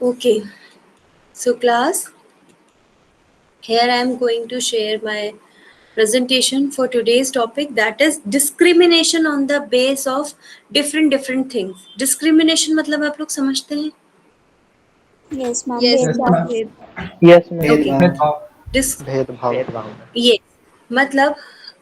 Okay, so class, here I am going to share my presentation for today's topic, that is discrimination on the base of different things. Discrimination मतलब आप लोग समझते हैं? Yes, ma'am. Yes, Yes, भेदभाव. ma'am. Yes, ma'am. Okay. भेदभाव. Dish भेदभाव. ये मतलब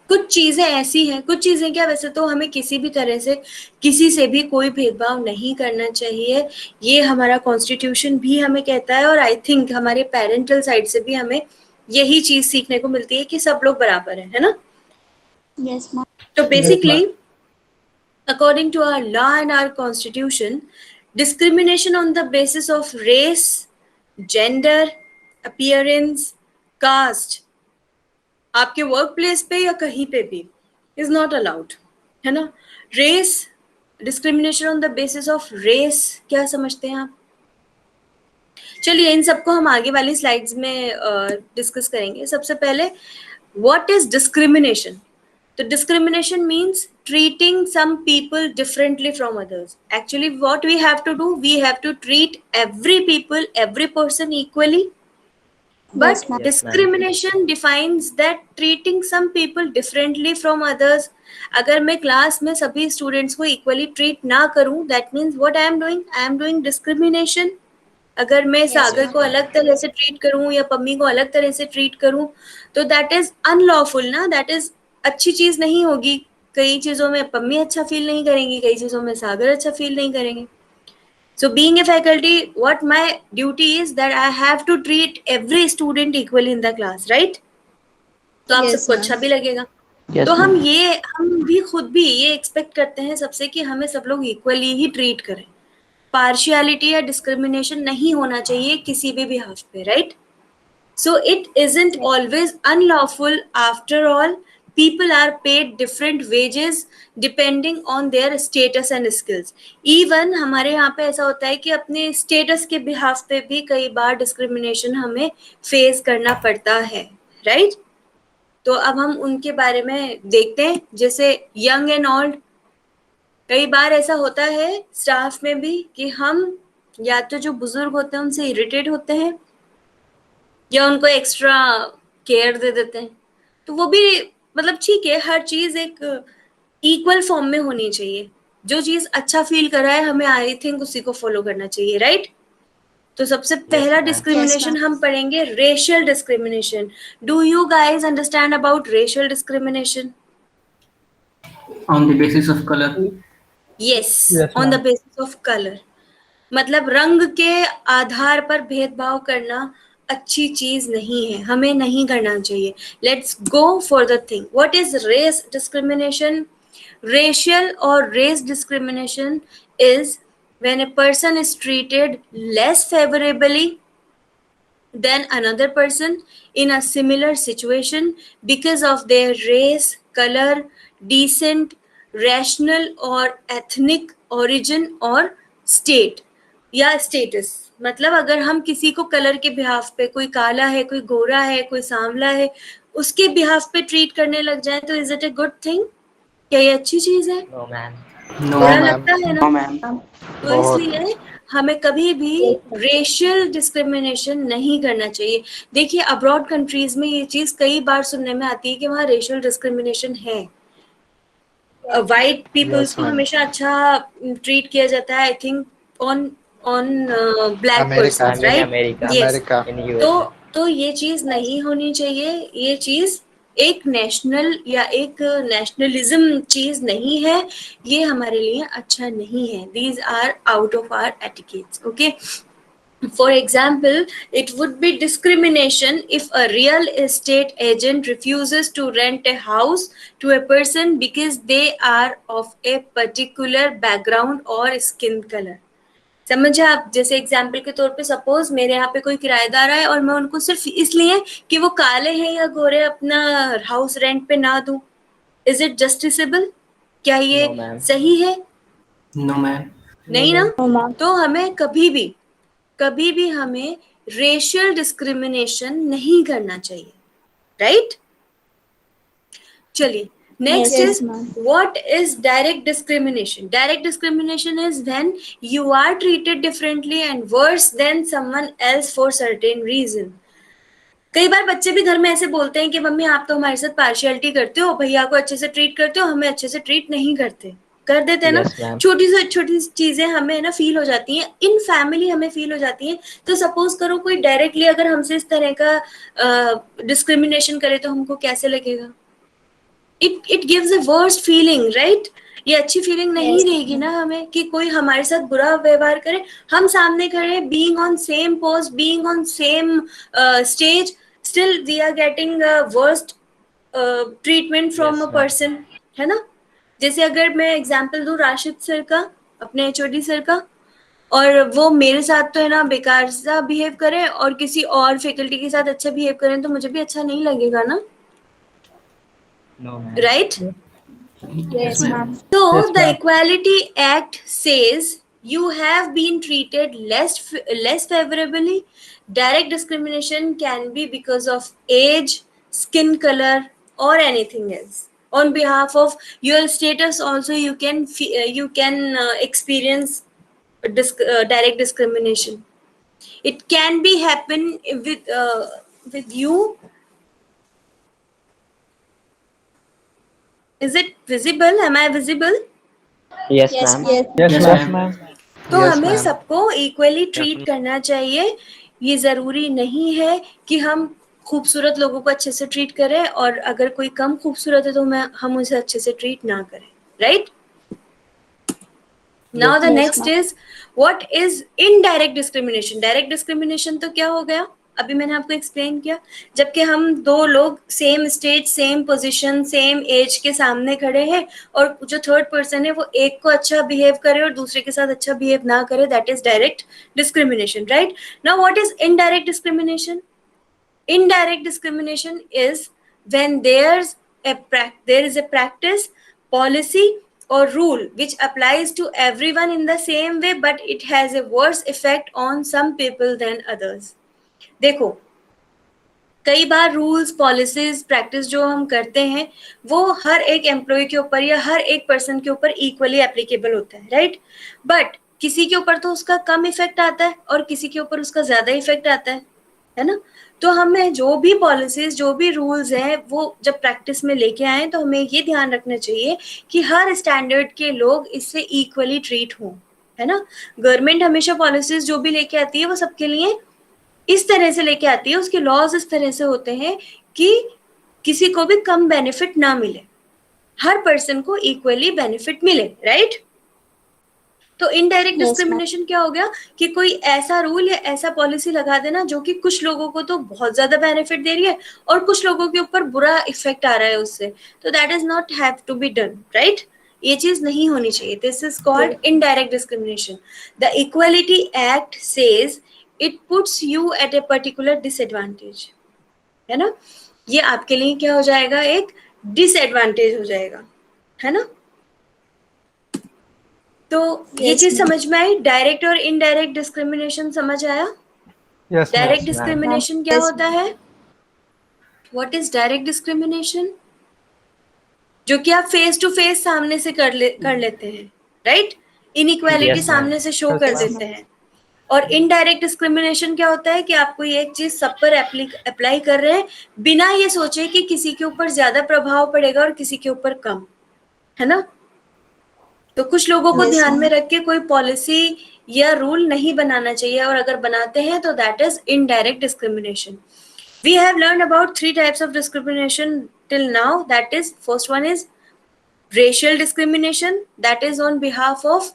कुछ चीजें ऐसी हैं, कुछ चीजें क्या, वैसे तो हमें किसी भी तरह से किसी से भी कोई भेदभाव नहीं करना चाहिए, ये हमारा कॉन्स्टिट्यूशन भी हमें कहता है, और आई थिंक हमारे पेरेंटल साइड से भी हमें यही चीज सीखने को मिलती है कि सब लोग बराबर है ना? Yes, ma'am. तो Yes, basically ma'am. according to our law and our constitution, discrimination on the basis of race, gender, appearance, caste, आपके वर्क प्लेस पे या कहीं पे भी इज नॉट अलाउड, है ना? Race, discrimination on the basis of race, क्या समझते हैं आप? चलिए इन सबको हम आगे वाली स्लाइड्स में डिस्कस करेंगे. सबसे पहले व्हाट इज डिस्क्रिमिनेशन? तो discrimination means treating some people differently from others. Actually what we have to do, we have to treat every people, every person equally. But Yes, ma'am. discrimination defines that treating some people differently from others. अगर मैं class में सभी students को equally treat ना करूं, that means what I am doing discrimination. अगर मैं सागर को अलग तरह से ट्रीट करूं या पम्मी को अलग तरह से ट्रीट करूं, तो दैट इज अनलॉफुल ना, दैट इज अच्छी चीज नहीं होगी. कई चीजों में पम्मी अच्छा फील नहीं करेंगी, कई चीजों में सागर अच्छा फील नहीं करेंगे. So being a faculty, what my duty is that I have to treat every student equally in the class, right? तो आप सबको अच्छा भी लगेगा. Yes, तो ma'am. हम भी खुद भी ये एक्सपेक्ट करते हैं सबसे कि हमें सब लोग इक्वली ही ट्रीट करें. पार्शियलिटी या डिस्क्रिमिनेशन नहीं होना चाहिए किसी भी बिहाफ पे, right? So it isn't always unlawful. After all, people are paid different wages depending on their status and skills. Even हमारे यहाँ पे ऐसा होता है कि अपने स्टेटस के बिहाफ पे भी कई बार डिस्क्रिमिनेशन हमें फेस करना पड़ता है, राइट? तो अब हम उनके बारे में देखते हैं. जैसे यंग एंड ओल्ड, कई बार ऐसा होता है स्टाफ में भी कि हम या तो जो बुजुर्ग होते हैं उनसे इरिटेट होते हैं या उनको एक्स्ट्रा केयर दे देते हैं. तो वो भी मतलब ठीक है, हर चीज एक इक्वल फॉर्म में होनी चाहिए. जो चीज अच्छा फील कर रहा है हमें आई थिंक उसी को फॉलो करना चाहिए, राइट? तो सबसे पहला डिस्क्रिमिनेशन हम पढ़ेंगे racial discrimination. Do you guys understand about racial discrimination? On the basis of color. Yes, Yes, on the ma'am. Basis of colour. मतलब रंग के आधार पर भेदभाव करना अच्छी चीज नहीं है, हमें नहीं करना चाहिए. Let's go for the thing. What is race discrimination? Racial or race discrimination is when a person is treated less favorably than another person in a similar situation because of their race, color, descent, rational or ethnic origin or state या status. मतलब अगर हम किसी को colour के behalf पे, कोई काला है, कोई गोरा है, कोई सांवला है, उसके बिहाफ पे ट्रीट करने लग जाए तो is it a good thing? क्या ये अच्छी चीज है? No, ma'am. No, बुरा ma'am. लगता है ना? तो बहुत. इसलिए हमें कभी भी रेशियल डिस्क्रिमिनेशन नहीं करना चाहिए. देखिए अब्रॉड कंट्रीज में ये चीज कई बार सुनने में आती है कि वहाँ रेशियल डिस्क्रिमिनेशन है. वाइट पीपल्स Yes, को ma'am. हमेशा अच्छा ट्रीट किया जाता है, I think on on black America. Person, I'm in right? America. Yes. America. In तो USA. तो ये चीज नहीं होनी चाहिए. ये चीज एक नेशनल या एक नेशनलिज्म चीज नहीं है, ये हमारे लिए अच्छा नहीं है. These are out of our etiquettes. Okay, for example, it would be discrimination if a real estate agent refuses to rent a house to a person because they are of a particular background or skin color. समझे आप? जैसे example के तौर पे suppose मेरे यहाँ पे कोई किराएदार है और मैं उनको सिर्फ इसलिए कि वो काले हैं या गोरे अपना हाउस रेंट पे ना दूं, इज इट जस्टिसेबल? क्या ये No, ma'am. सही है? No, ma'am. No, नहीं ना? ma'am. No, ma'am. तो हमें कभी भी हमें रेशियल डिस्क्रिमिनेशन नहीं करना चाहिए, राइट? चलिए Next Yes, is ma'am. what is direct discrimination? Direct discrimination is when you are treated differently and worse than someone else for certain reason. कई बार बच्चे भी घर में ऐसे बोलते हैं कि मम्मी आप तो हमारे साथ पार्शियलिटी करते हो, भैया को अच्छे से ट्रीट करते हो, हमें अच्छे से ट्रीट नहीं करते, कर देते हैं ना. Yes, ma'am. छोटी से छोटी चीजें हमें ना फील हो जाती हैं, इन फैमिली हमें फील हो जाती हैं. तो सपोज करो कोई डायरेक्टली अगर हमसे इस तरह का डिस्क्रिमिनेशन करे तो हमको कैसे लगेगा? It gives a worst feeling, right? ये अच्छी फीलिंग नहीं Yes, रहेगी ना हमें कि कोई हमारे साथ बुरा व्यवहार करे. हम सामने खड़े, being on same post, being on same stage, still we are getting worst treatment from Yes, a ma'am. Person, है ना? जैसे अगर मैं एग्जांपल दूं राशिद सर का, अपने एचओडी सर का, और वो मेरे साथ तो है ना बेकार सा बिहेव करे और किसी और फैकल्टी के साथ अच्छा बिहेव करें तो मुझे भी अच्छा नहीं लगेगा ना, No, ma'am. Right? yes, ma'am. So Yes, the ma'am. Equality Act says you have been treated less favorably. Direct discrimination can be because of age, skin color, or anything else. On behalf of your status, also you can experience direct discrimination. It can be happen with you. Is it visible? Am I visible? Yes, Yes, ma'am. yes, Yes, Yes, ma'am. ma'am. तो Yes, हमें ma'am. सबको equally treat Definitely. करना चाहिए. ये जरूरी नहीं है कि हम खूबसूरत लोगों को अच्छे से ट्रीट करें और अगर कोई कम खूबसूरत है तो हम उसे अच्छे से ट्रीट ना करें, right? Now the Yes, next ma'am. Is what is indirect discrimination. Direct discrimination तो क्या हो गया, अभी मैंने आपको एक्सप्लेन किया. जबकि हम दो लोग same stage, same position, same age के सामने खड़े हैं और जो थर्ड पर्सन है वो एक को अच्छा बिहेव करे और दूसरे के साथ अच्छा बिहेव ना करे, that is direct discrimination, right? Now what is indirect discrimination? Indirect discrimination is when there is a practice, policy, or rule which applies to everyone in the same way but it has a worse effect on some people than others. देखो, कई बार rules, policies, practice जो हम करते हैं वो हर एक employ के ऊपर या हर एक पर्सन के ऊपर इक्वली एप्लीकेबल होता है, राइट? बट किसी के ऊपर तो उसका कम इफेक्ट आता है और किसी के ऊपर उसका ज्यादा इफेक्ट आता है ना? तो हमें जो भी पॉलिसीज, जो भी रूल्स हैं वो जब प्रैक्टिस में लेके आए तो हमें ये ध्यान रखना चाहिए कि हर स्टैंडर्ड के लोग इससे इक्वली ट्रीट हों, है ना? गवर्नमेंट हमेशा पॉलिसीज जो भी लेके आती है वो सबके लिए इस तरह से लेके आती है, उसके लॉज इस तरह से होते हैं कि किसी को भी कम बेनिफिट ना मिले, हर पर्सन को इक्वली बेनिफिट मिले, राइट? तो इनडायरेक्ट Yes, डिस्क्रिमिनेशन क्या हो गया कि कोई ऐसा रूल या ऐसा पॉलिसी लगा देना जो कि कुछ लोगों को तो बहुत ज्यादा बेनिफिट दे रही है और कुछ लोगों के ऊपर बुरा इफेक्ट आ रहा है उससे. तो that is not have to be done, right? ये चीज नहीं होनी चाहिए. This is called indirect discrimination. The equality act says it puts you at a particular disadvantage, है ना? ये आपके लिए क्या हो जाएगा, एक डिसएडवांटेज हो जाएगा, है ना? तो ये Yes, चीज ma'am. समझ में आई. डायरेक्ट और इनडायरेक्ट डिस्क्रिमिनेशन समझ आया? Yes, ma'am. Direct ma'am. Discrimination क्या Yes, होता है? What is direct discrimination? जो कि आप फेस टू फेस सामने से कर लेते हैं, राइट? Inequality Yes, ma'am. सामने से शो Yes, कर ma'am. देते हैं. और इनडायरेक्ट डिस्क्रिमिनेशन क्या होता है कि आप कोई एक चीज सब पर अप्लाई कर रहे हैं बिना ये सोचे कि किसी के ऊपर ज्यादा प्रभाव पड़ेगा और किसी के ऊपर कम, है ना? तो कुछ लोगों को Yes, ध्यान में ma'am. रख के कोई पॉलिसी या रूल नहीं बनाना चाहिए और अगर बनाते हैं तो that is indirect discrimination. We have learned about 3 types of discrimination till now. That is, first one is racial discrimination, that is on behalf of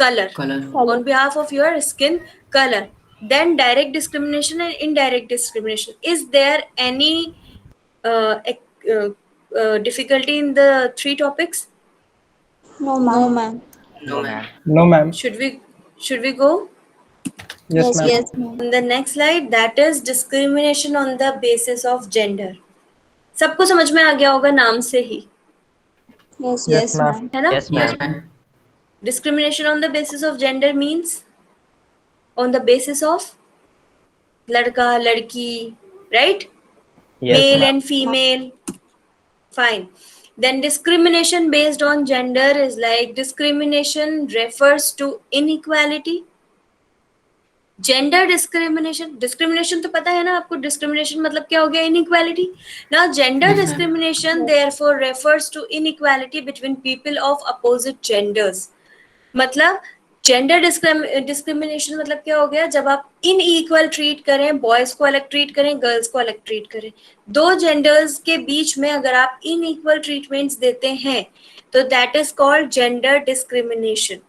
color, Color. on behalf of your skin color. Then direct discrimination and indirect discrimination. Is there any difficulty in the 3 topics? No, ma'am. No, ma'am. No, ma'am. Should we go Yes, ma'am. Yes, ma'am. on the next slide? That is discrimination on the basis of gender. सबको समझ में आ गया होगा नाम से ही, Yes, Yes, yes, ma'am. ma'am. है ना? Yes, Yes, ma'am. ma'am. Discrimination on the basis of gender means on the basis of लड़का लड़की, right? Yes, Male ma'am. and female. Fine. Then discrimination based on gender is like discrimination refers to inequality. Gender discrimination, discrimination तो पता है ना आपको, discrimination मतलब क्या हो गया, inequality. Now gender Yes, ma'am. Discrimination therefore refers to inequality between people of opposite genders. मतलब जेंडर डिस्क्रिमिनेशन मतलब क्या हो गया, जब आप इनइक्वल ट्रीट करें, बॉयज को अलग ट्रीट करें, गर्ल्स को अलग ट्रीट करें, दो जेंडर्स के बीच में अगर आप इनइक्वल ट्रीटमेंट्स देते हैं तो that is called gender discrimination.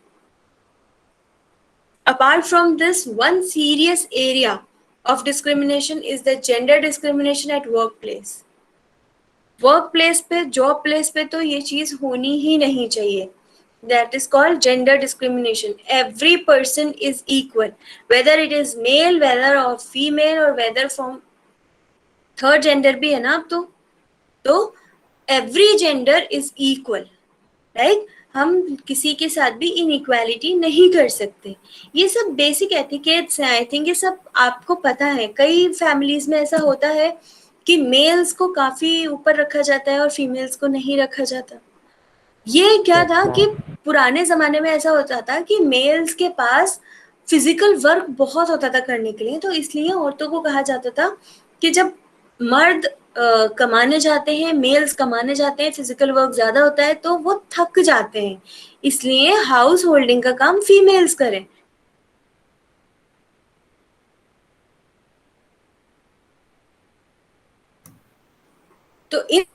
Apart from this, one serious area of discrimination is the gender discrimination at workplace. Workplace पे, job place पे तो ये चीज होनी ही नहीं चाहिए. That is called gender discrimination. Every person is equal, whether it is male, whether or female, or whether from third gender भी है ना अब तो every gender is equal. Right? हम किसी के साथ भी इनइक्वालिटी नहीं कर सकते. ये सब बेसिक एटिकेट्स हैं. आई थिंक ये सब आपको पता है. कई फैमिलीज में ऐसा होता है कि मेल्स को काफी ऊपर रखा जाता है और फीमेल्स को नहीं रखा जाता. ये क्या था कि पुराने जमाने में ऐसा होता था कि मेल्स के पास फिजिकल वर्क बहुत होता था करने के लिए, तो इसलिए औरतों को कहा जाता था कि जब मर्द कमाने जाते हैं, मेल्स कमाने जाते हैं, फिजिकल वर्क ज्यादा होता है तो वो थक जाते हैं, इसलिए हाउस होल्डिंग का काम फीमेल्स करें. तो इन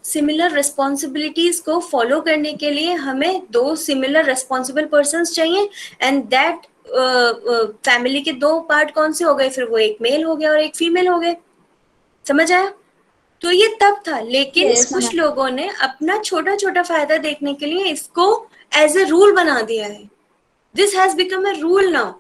सिमिलर रिस्पॉन्सिबिलिटीज को फॉलो करने के लिए हमें दो सिमिलर रिस्पॉन्सिबल पर्सन्स चाहिए, एंड दैट फैमिली के दो पार्ट कौन से हो गए फिर, वो एक मेल हो गया और एक फीमेल हो गए. समझ आया? तो ये तब था, लेकिन Yes, कुछ ma'am. लोगों ने अपना छोटा छोटा फायदा देखने के लिए इसको एज ए रूल बना दिया है. This has become a rule now.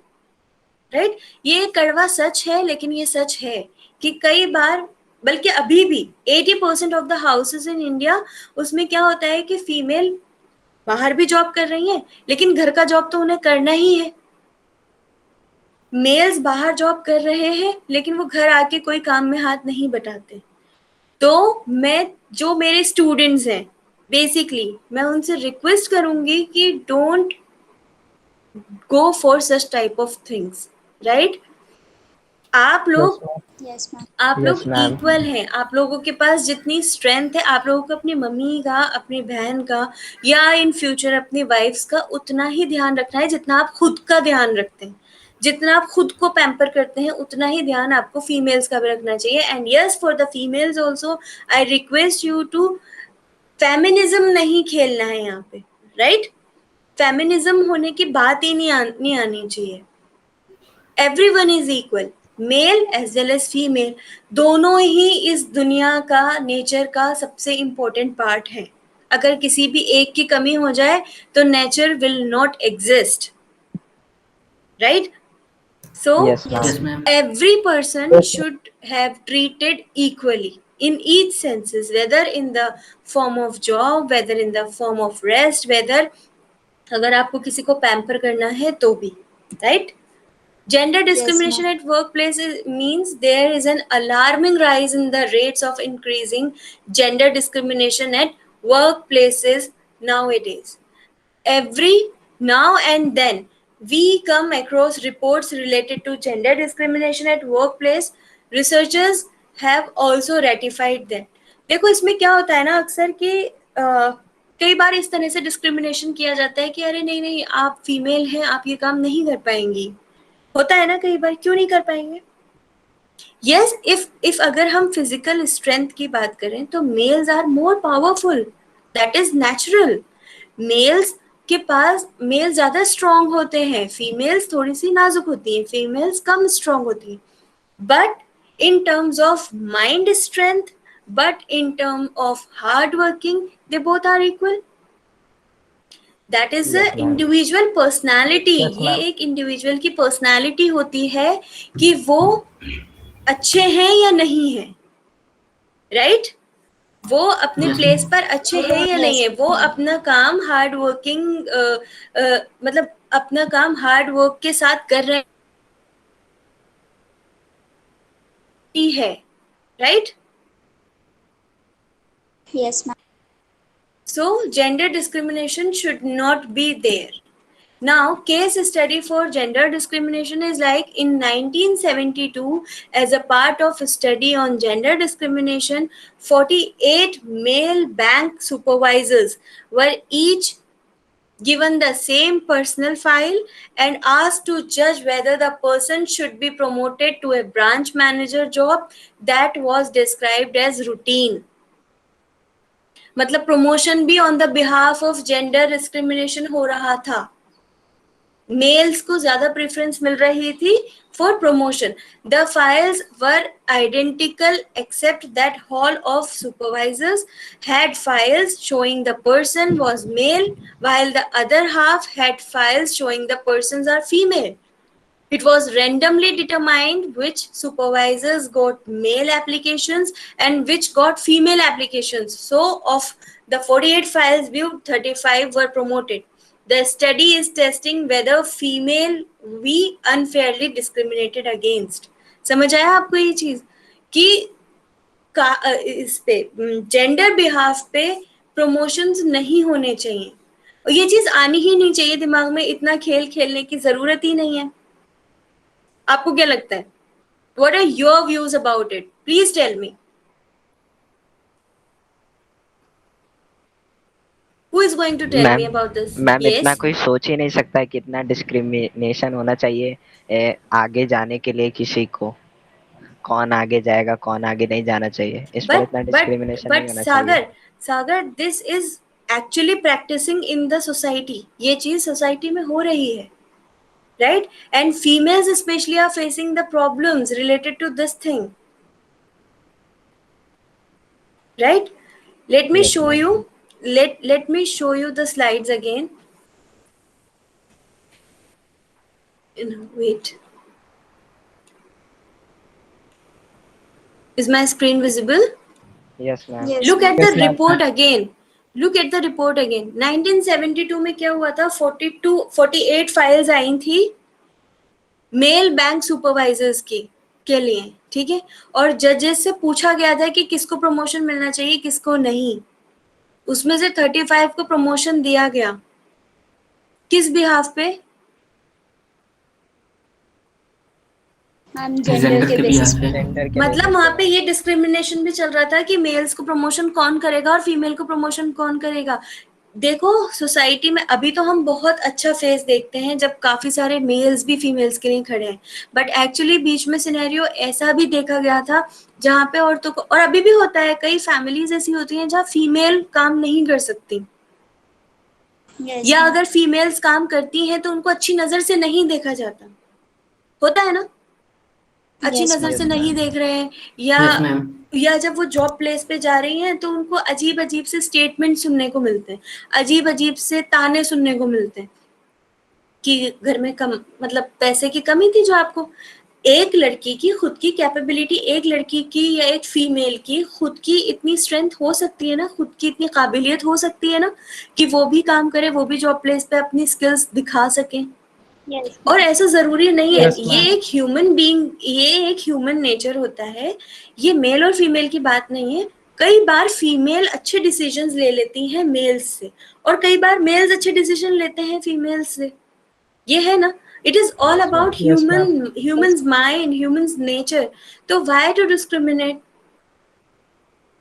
Right? ये कड़वा सच है, लेकिन ये सच है कि कई बार, बल्कि अभी भी 80% of the houses in India, उसमें क्या होता है कि फीमेल बाहर भी जॉब कर रही हैं, लेकिन घर का जॉब तो उन्हें करना ही है. मेल्स बाहर जॉब कर रहे हैं, लेकिन वो घर आके कोई काम में हाथ नहीं बटाते. तो मैं, जो मेरे स्टूडेंट्स हैं, बेसिकली मैं उनसे रिक्वेस्ट करूंगी कि don't go for such type of things. Right? आप लोग Yes, ma'am. आप Yes, लोग ma'am. इक्वल हैं. आप लोगों के पास जितनी स्ट्रेंथ है, आप लोगों को अपनी मम्मी का, अपनी बहन का, या इन फ्यूचर अपनी वाइफ्स का उतना ही ध्यान रखना है जितना आप खुद का ध्यान रखते हैं. जितना आप खुद को पैम्पर करते हैं, उतना ही ध्यान आपको फीमेल्स का भी रखना चाहिए. And yes, for the females also I request you to, feminism नहीं खेलना है यहाँ पे. राइट? फेमिनिज्म होने की बात ही नहीं आनी चाहिए. Everyone is equal, male as well as female. दोनों ही इस दुनिया का, नेचर का सबसे इम्पोर्टेंट पार्ट है. अगर किसी भी एक की कमी हो जाए तो nature will not exist. Right? So Yes, ma'am. Yes, ma'am. every person should have treated equally in each senses, whether in the form of job, whether in the form of rest, whether अगर आपको किसी को pamper करना है तो भी. Right? Gender discrimination at workplace means there is an alarming rise in the rates of increasing gender discrimination at workplaces nowadays. Every now and then we come across reports related to gender discrimination at workplace. Researchers have also ratified that. देखो इसमें क्या होता है ना, अक्सर कि कई बार इस तरह से डिस्क्रिमिनेशन किया जाता है कि अरे नहीं नहीं, आप फीमेल हैं, आप ये काम नहीं कर पाएंगी. होता है ना कई बार, क्यों नहीं कर पाएंगे? यस, इफ अगर हम फिजिकल स्ट्रेंथ की बात करें तो males are more powerful. That is natural. Males के पास, मेल ज्यादा स्ट्रांग होते हैं, फीमेल्स थोड़ी सी नाजुक होती हैं, फीमेल्स कम स्ट्रांग होती हैं. But in terms of mind strength, but in term of hard working, they both are equal. That is a individual personality. ये एक इंडिविजुअल की पर्सनैलिटी होती है कि वो अच्छे हैं या नहीं है. राइट? वो अपने प्लेस पर अच्छे हैं या नहीं है, वो अपना काम हार्ड वर्किंग, मतलब अपना काम हार्ड वर्क के साथ कर रहे है. Right? Yes, ma'am. So gender discrimination should not be there. Now, case study for gender discrimination is like in 1972, as a part of a study on gender discrimination, 48 male bank supervisors were each given the same personal file and asked to judge whether the person should be promoted to a branch manager job that was described as routine. मतलब promotion भी on the behalf of gender discrimination हो रहा था. Mails को ज्यादा preference मिल रही थी for promotion. The files were identical except that hall of supervisors had files showing the person was male while the other half had files showing the persons are female. It was randomly determined which supervisors got male applications and which got female applications. So of the 48 files viewed, 35 were promoted. The study is testing whether female we unfairly discriminated against. समझ आया आपको ये चीज कि इस पे gender behalf पे promotions नहीं होने चाहिए. और ये चीज आनी ही नहीं चाहिए दिमाग में. इतना खेल खेलने की जरूरत ही नहीं है. आपको क्या लगता है? What are your views about it? Please tell me. Who is going to tell me about this? Ma'am Yes. इतना कोई सोच ही नहीं सकता है कितना डिस्क्रिमिनेशन होना चाहिए आगे जाने के लिए. किसी को कौन आगे जाएगा कौन आगे नहीं जाना चाहिए, इस पर इतना डिस्क्रिमिनेशन नहीं होना चाहिए. सागर, this is actually practicing in the society. ये चीज सोसाइटी में हो रही है. Right? And females especially are facing the problems related to this thing. Right? Let me show you. Let me show you the slides again. Wait. Is my screen visible? Yes ma'am. Yes. Look at Yes, the ma'am. report again. Look at the report again. 1972 में क्या हुआ था? 48 files आई थी mail bank supervisors की के लिए. ठीक है. और जजेस से पूछा गया था कि किसको प्रमोशन मिलना चाहिए किसको नहीं. उसमें से 35 को प्रमोशन दिया गया. किस बिहाफ पे? मैम जेंडर के बेसिस पे. जेंडर के मतलब वहां पे ये डिस्क्रिमिनेशन भी चल रहा था कि मेल्स को प्रमोशन कौन करेगा और फीमेल को प्रमोशन कौन करेगा. देखो सोसाइटी में अभी तो हम बहुत अच्छा फेस देखते हैं जब काफी सारे मेल्स भी फीमेल्स के लिए खड़े हैं. बट एक्चुअली बीच में सिनेरियो ऐसा भी देखा गया था जहाँ पे औरतों को, और अभी भी होता है, कई फैमिलीज ऐसी होती हैं जहाँ फीमेल काम नहीं कर सकती. Yes, या ma'am. अगर फीमेल्स काम करती हैं तो उनको अच्छी नजर से नहीं देखा जाता. होता है ना? अच्छी Yes, नजर से ma'am. नहीं देख रहे हैं. Yes, ma'am. या जब वो जॉब प्लेस पे जा रही हैं तो उनको अजीब अजीब से स्टेटमेंट सुनने को मिलते हैं. अजीब अजीब से ताने सुनने को मिलते हैं कि घर में कम, मतलब पैसे की कमी थी. जो आपको एक लड़की की खुद की कैपेबिलिटी, एक लड़की की या एक फीमेल की खुद की इतनी स्ट्रेंथ हो सकती है ना, खुद की इतनी काबिलियत हो सकती है ना कि वो भी काम करे, वो भी जॉब प्लेस पे अपनी स्किल्स दिखा सकें. Yes. और ऐसा जरूरी नहीं है. Yes, ये ma'am. एक ह्यूमन बीइंग, ये एक ह्यूमन नेचर होता है. ये मेल और फीमेल की बात नहीं है. कई बार फीमेल अच्छे डिसीजंस ले लेती हैं मेल्स से और कई बार मेल्स अच्छे डिसीजन लेते हैं फीमेल्स से. ये है ना. It is all about Yes, humans mind, humans nature. तो व्हाई टू डिस्क्रिमिनेट?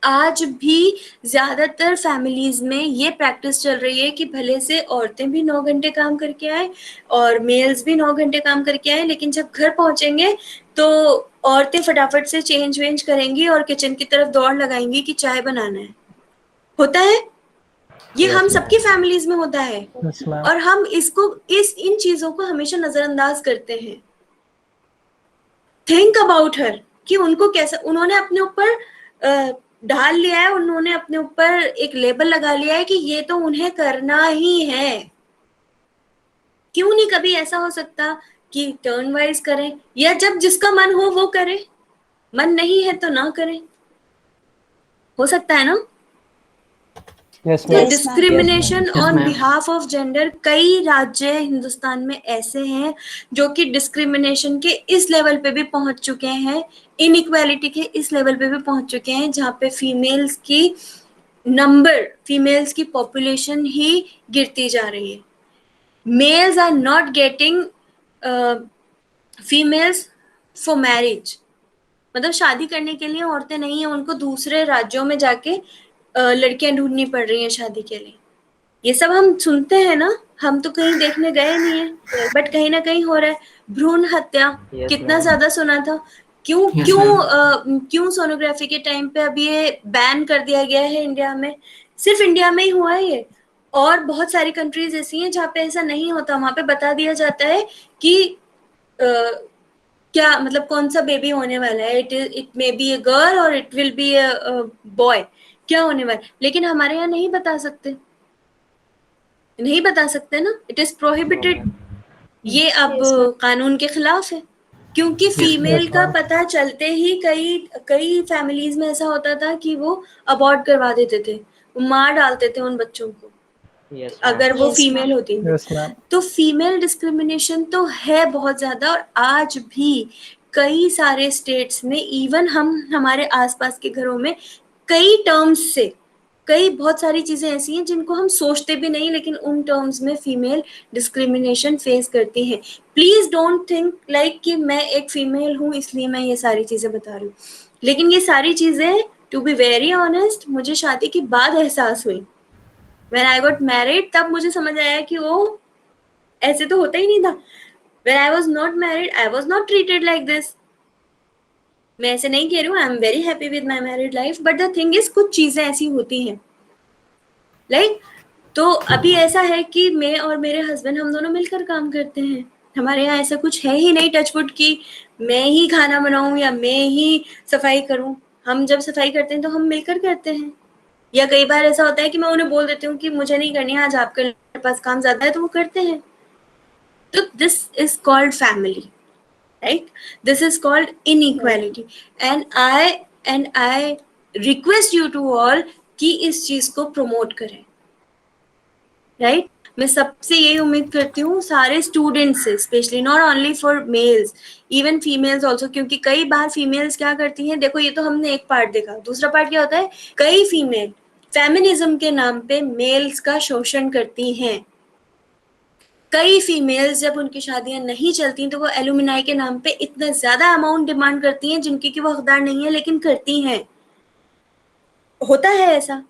आज भी ज्यादातर फैमिलीज में ये प्रैक्टिस चल रही है कि भले से औरतें भी 9 घंटे काम करके आए और मेल्स भी 9 घंटे काम करके आए, लेकिन जब घर पहुंचेंगे तो औरतें फटाफट से चेंज वेंज करेंगी और किचन की तरफ दौड़ लगाएंगी कि चाय बनाना है. होता है ये. हम सबकी फैमिलीज में होता है. Yes, ma'am. और हम इन चीजों को हमेशा नजरअंदाज करते हैं. थिंक अबाउट हर कि उनको कैसा, उन्होंने अपने ऊपर ढाल लिया है, उन्होंने अपने ऊपर एक लेबल लगा लिया है कि ये तो उन्हें करना ही है. क्यों नहीं कभी ऐसा हो सकता कि टर्न वाइज करें, या जब जिसका मन हो वो करे, मन नहीं है तो ना करें. हो सकता है ना. Yes, तो ma'am. Discrimination Yes, on ma'am. Behalf of gender, कई राज्य हिंदुस्तान में ऐसे हैं जो कि डिस्क्रिमिनेशन के इस लेवल पे भी पहुंच चुके हैं, इनइक्वालिटी के इस लेवल पे भी पहुंच चुके हैं जहाँ पे फीमेल्स की नंबर, फीमेल्स की पॉपुलेशन ही गिरती जा रही है. Males are not getting females for marriage. मतलब शादी करने के लिए औरतें नहीं है, उनको दूसरे राज्यों में जाके लड़कियां ढूंढनी पड़ रही हैं शादी के लिए. ये सब हम सुनते हैं ना, हम तो कहीं देखने गए नहीं है, बट कहीं ना कहीं हो रहा है. भ्रूण हत्या Yes, कितना ma'am. ज्यादा सुना था. क्यों Yes, क्यों ma'am. क्यों सोनोग्राफी के टाइम पे अभी ये बैन कर दिया गया है इंडिया में. सिर्फ इंडिया में ही हुआ है ये, और बहुत सारी कंट्रीज ऐसी हैं जहाँ पे ऐसा नहीं होता. वहां पे बता दिया जाता है कि क्या मतलब कौन सा बेबी होने वाला है. It may be a girl और it will be a boy, क्या होने वाला है. लेकिन हमारे यहाँ नहीं बता सकते, नहीं बता सकते ना. It is prohibited. ये अब Yes, ma'am. कानून के खिलाफ है, क्योंकि Yes, फीमेल yes, का ma'am. पता चलते ही कई कई फैमिलीज में ऐसा होता था कि वो अबॉर्ट करवा देते थे, वो मार डालते थे उन बच्चों को Yes, ma'am. अगर वो Yes, फीमेल ma'am. होती. Yes, ma'am. तो फीमेल डिस्क्रिमिनेशन तो है बहुत ज्यादा, और आज भी कई सारे स्टेट्स में, इवन हम हमारे आसपास के घरों में कई टर्म्स से, कई बहुत सारी चीजें ऐसी हैं जिनको हम सोचते भी नहीं, लेकिन उन टर्म्स में फीमेल डिस्क्रिमिनेशन फेस करती हैं. प्लीज डोंट थिंक लाइक कि मैं एक फीमेल हूँ इसलिए मैं ये सारी चीजें बता रही हूँ. लेकिन ये सारी चीजें, टू बी वेरी ऑनेस्ट, मुझे शादी के बाद एहसास हुई. When I got married, तब मुझे समझ आया कि वो ऐसे तो होता ही नहीं था. When I was not married, I was not treated like this. मैं ऐसे नहीं कह रही हूँ, I am very happy with my married life, but the thing is कुछ चीजें ऐसी होती हैं लाइक तो अभी ऐसा है कि मैं और मेरे हस्बैंड हम दोनों मिलकर काम करते हैं. हमारे यहाँ ऐसा कुछ है ही नहीं टचवुड की मैं ही खाना बनाऊं या मैं ही सफाई करूं. हम जब सफाई करते हैं तो हम मिलकर करते हैं, या कई बार ऐसा होता है कि मैं उन्हें बोल देती हूँ कि मुझे नहीं करनी है आज, आपके पास काम ज्यादा है, तो वो करते हैं. तो this is called family, right? This is called inequality. And I request you to all कि इस चीज को प्रमोट करें. राइट मैं सबसे यही उम्मीद करती हूँ सारे स्टूडेंट्स से, specially not only for mails, even females also. क्योंकि कई बार फीमेल्स क्या करती हैं, देखो ये तो हमने एक पार्ट देखा, दूसरा पार्ट क्या होता है, कई फीमेल फेमिनिज्म के नाम पे मेल्स का शोषण करती हैं. कई फीमेल्स जब उनकी शादियां नहीं चलती तो वो एलुमनाई के नाम पे इतना ज्यादा अमाउंट डिमांड करती हैं जिनकी कि वो हकदार नहीं है, लेकिन करती हैं. होता है ऐसा.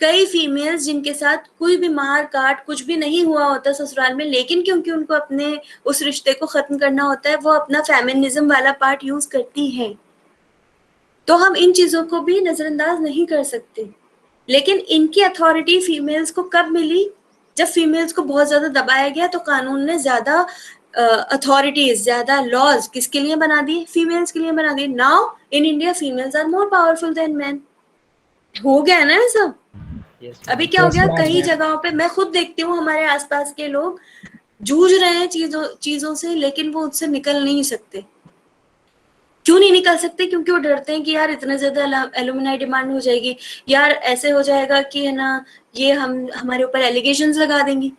कई फीमेल्स जिनके साथ कोई भी मार काट कुछ भी नहीं हुआ होता ससुराल में, लेकिन क्योंकि उनको अपने उस रिश्ते को खत्म करना होता है, वो अपना फेमिनिज्म वाला पार्ट यूज करती हैं. तो हम इन चीजों को भी नजरअंदाज नहीं कर सकते. लेकिन इनकी अथॉरिटी फीमेल्स को कब मिली, जब फीमेल्स को बहुत ज्यादा दबाया गया, तो कानून ने ज्यादा अथॉरिटीज, ज्यादा लॉज किसके लिए बना दिए, फीमेल्स के लिए बना दिए. Now in India females are more powerful than man. हो गया ना ऐसा. Yes, ma'am. अभी क्या हो Yes, गया, ma'am. कई जगहों पे मैं खुद देखती हूँ हमारे आसपास के लोग जूझ रहे हैं चीजों से, लेकिन वो उससे निकल नहीं सकते. क्यों नहीं निकल सकते, क्योंकि वो डरते हैं कि यार इतना ज्यादा एलुमनाई डिमांड हो जाएगी, यार ऐसे हो जाएगा कि है ना, ये हम हमारे ऊपर एलिगेशंस लगा देंगी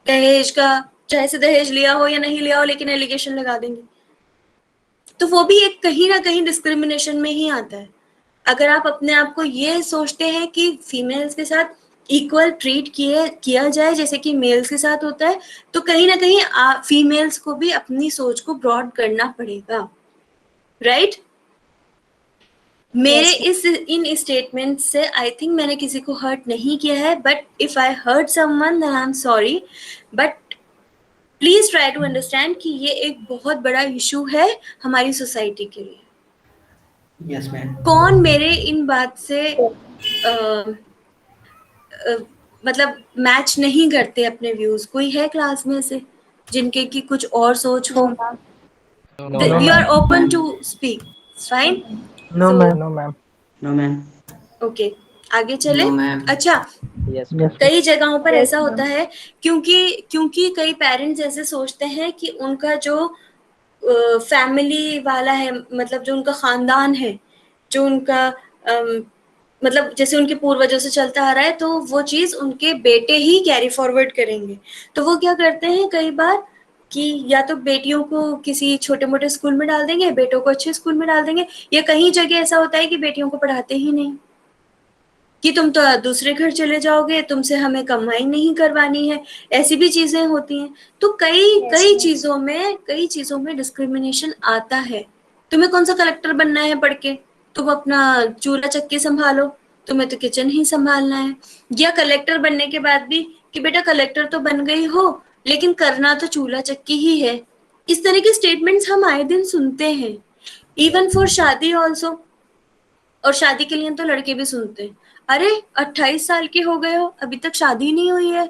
दहेज का, चाहे से दहेज लिया हो या नहीं लिया हो, लेकिन एलिगेशन लगा देंगे. तो वो भी एक कहीं ना कहीं डिस्क्रिमिनेशन में ही आता है. अगर आप अपने आप को ये सोचते हैं कि फीमेल्स के साथ इक्वल ट्रीट किया जाए जैसे कि मेल्स के साथ होता है, तो कहीं ना कहीं फीमेल्स को भी अपनी सोच को ब्रॉड करना पड़ेगा. राइट मेरे Yes, इन स्टेटमेंट से आई थिंक मैंने किसी को हर्ट नहीं किया है, but if I hurt someone then I am sorry, but please try to understand कि ये एक बहुत बड़ा इशू है हमारी सोसाइटी के लिए. Yes, ma'am. कौन मेरे इन बात से मतलब मैच नहीं करते अपने व्यूज, कोई है क्लास में से जिनके की कुछ और सोच हो. No, you ma'am. Are open to speak, fine. No, So- ma'am. No, ma'am. No, ma'am. Okay आगे चले. No, ma'am. अच्छा Yes, Yes. ma'am. कई जगहों पर Yes, ऐसा होता है क्योंकि कई पेरेंट्स ऐसे सोचते हैं कि उनका जो फैमिली वाला है, मतलब जो उनका खानदान है, जो उनका मतलब जैसे उनके पूर्वजों से चलता आ रहा है, तो वो चीज उनके बेटे ही कैरी फॉरवर्ड करेंगे. तो वो क्या करते हैं कई बार कि या तो बेटियों को किसी छोटे मोटे स्कूल में डाल देंगे, बेटों को अच्छे स्कूल में डाल देंगे, या कहीं जगह ऐसा होता है कि बेटियों को पढ़ाते ही नहीं. कि तुम तो दूसरे घर चले जाओगे, तुमसे हमें कमाई नहीं करवानी है, ऐसी भी चीजें होती हैं। तो कई चीजों में डिस्क्रिमिनेशन आता है। तुम्हें कौन सा कलेक्टर बनना है पढ़ के? तुम अपना चूल्हा चक्की संभालो, तुम्हें तो किचन ही संभालना है। या कलेक्टर बनने के बाद भी कि बेटा कलेक्टर तो बन गई हो लेकिन करना तो चूल्हा चक्की ही है। इस तरह के स्टेटमेंट्स हम आए दिन सुनते हैं, इवन फॉर शादी ऑल्सो। और शादी के लिए तो लड़के भी सुनते हैं, अरे 28 साल के हो गए हो अभी तक शादी नहीं हुई है,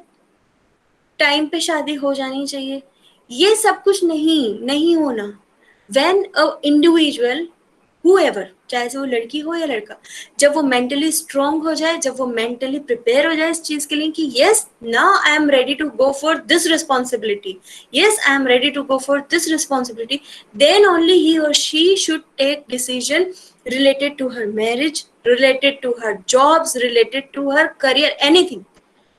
टाइम पे शादी हो जानी चाहिए। ये सब कुछ नहीं होना। व्हेन अ इंडिविजुअल, whoever, चाहे से वो लड़की हो या लड़का, जब वो मेंटली स्ट्रांग हो जाए, जब वो मेंटली प्रिपेयर हो जाए इस चीज के लिए कि yes now I am ready to go for this responsibility, yes I am ready to go for this responsibility, then only he और she should take decision related to her marriage, related to her jobs, related to her career, anything.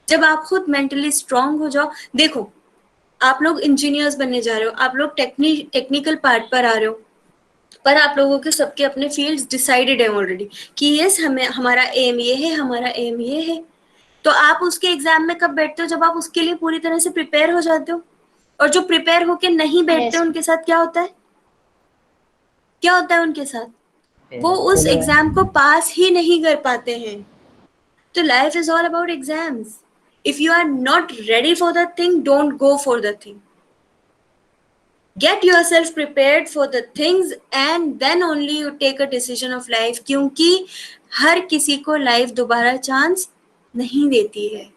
जब आप खुद mentally strong हो जाओ, देखो आप लोग engineers बनने जा रहे हो, आप लोग टेक्निकल पार्ट पर आ रहे हो, पर आप लोगों के सबके अपने फील्ड्स डिसाइडेड है ऑलरेडी कि यस हमें हमारा एम ये है, हमारा एम ये है। तो आप उसके एग्जाम में कब बैठते हो? जब आप उसके लिए पूरी तरह से प्रिपेयर हो जाते हो। और जो प्रिपेयर होके नहीं बैठते Yes. उनके साथ क्या होता है? क्या होता है उनके साथ? वो उस एग्जाम को पास ही नहीं कर पाते हैं। तो life is all about exams. If you are not ready for the thing, don't go for the thing. Get yourself prepared for the things and then only you take a decision of life, क्योंकि हर किसी को life दोबारा chance नहीं देती है।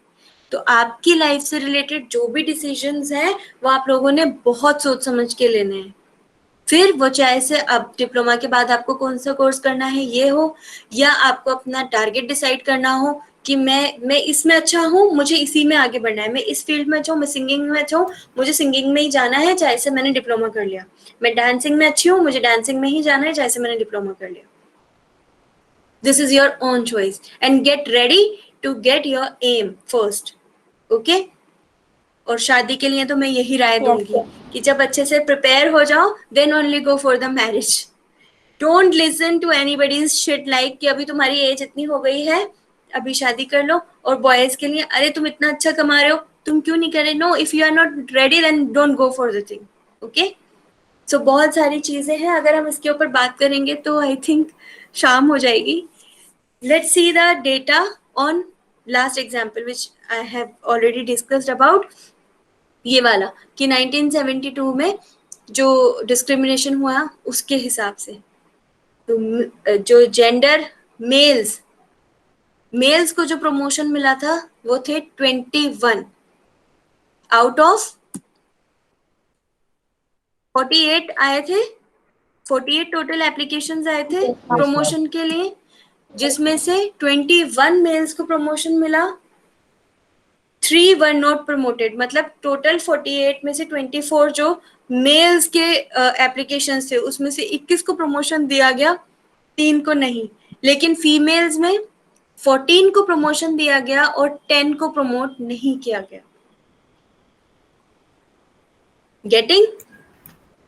तो आपकी life से रिलेटेड जो भी डिसीजंस हैं वो आप लोगों ने बहुत सोच समझ के लेने हैं। फिर वो चाहे से अब डिप्लोमा के बाद आपको कौन सा कोर्स करना है ये हो, या आपको अपना टारगेट डिसाइड करना हो कि मैं इसमें अच्छा हूँ, मुझे इसी में आगे बढ़ना है, मैं इस फील्ड में अच्छा हूँ, मैं सिंगिंग में अच्छा हूँ, मुझे सिंगिंग में ही जाना है, चाहे से मैंने डिप्लोमा कर लिया। मैं डांसिंग में अच्छी हूँ, मुझे डांसिंग में ही जाना है, चाहे से मैंने डिप्लोमा कर लिया। This is your own choice and get ready to get your M first, okay. और शादी के लिए तो मैं यही राय दूंगी कि जब अच्छे से प्रिपेयर हो जाओ then only go for the marriage. Don't listen to anybody's shit like कि अभी तुम्हारी एज इतनी हो गई है अभी शादी कर लो। और बॉयज के लिए अरे तुम इतना अच्छा कमा रहे हो तुम क्यों नहीं कर रहे? No, if you are not ready then don't go for the thing, okay. So बहुत सारी चीजें हैं, अगर हम इसके ऊपर बात करेंगे तो आई थिंक शाम हो जाएगी। Let's see the data on last example which I have already discussed about, ये वाला कि 1972 में जो डिस्क्रिमिनेशन हुआ उसके हिसाब से। तो जो जेंडर मेल्स को जो प्रमोशन मिला था वो थे 21 आउट ऑफ 48 आए थे। 48 टोटल एप्लीकेशंस आए थे प्रमोशन के लिए, जिसमें से 21 मेल्स को प्रमोशन मिला, 3 वर नॉट प्रमोटेड। मतलब टोटल 48 में से 24 जो मेल्स के एप्लीकेशंस थे उसमें से 21 को प्रमोशन दिया गया, 3 को नहीं। लेकिन फीमेल्स में 14 को प्रमोशन दिया गया और 10 को प्रमोट नहीं किया गया। Getting?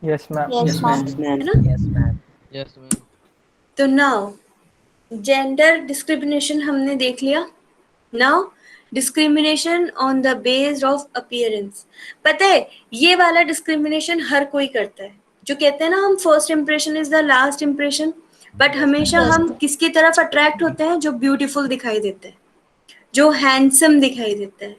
Yes, ma'am. Yes, ma'am. है ना? Yes, ma'am. Yes, ma'am. तो नाउ जेंडर डिस्क्रिमिनेशन हमने देख लिया। Now discrimination on the based of appearance. पता है ये वाला डिस्क्रिमिनेशन हर कोई करता है, जो कहते हैं ना हम first impression is the last impression. But हमेशा हम किसकी तरफ अट्रैक्ट होते हैं? जो ब्यूटीफुल दिखाई देते हैं, जो हैंडसम दिखाई देता है,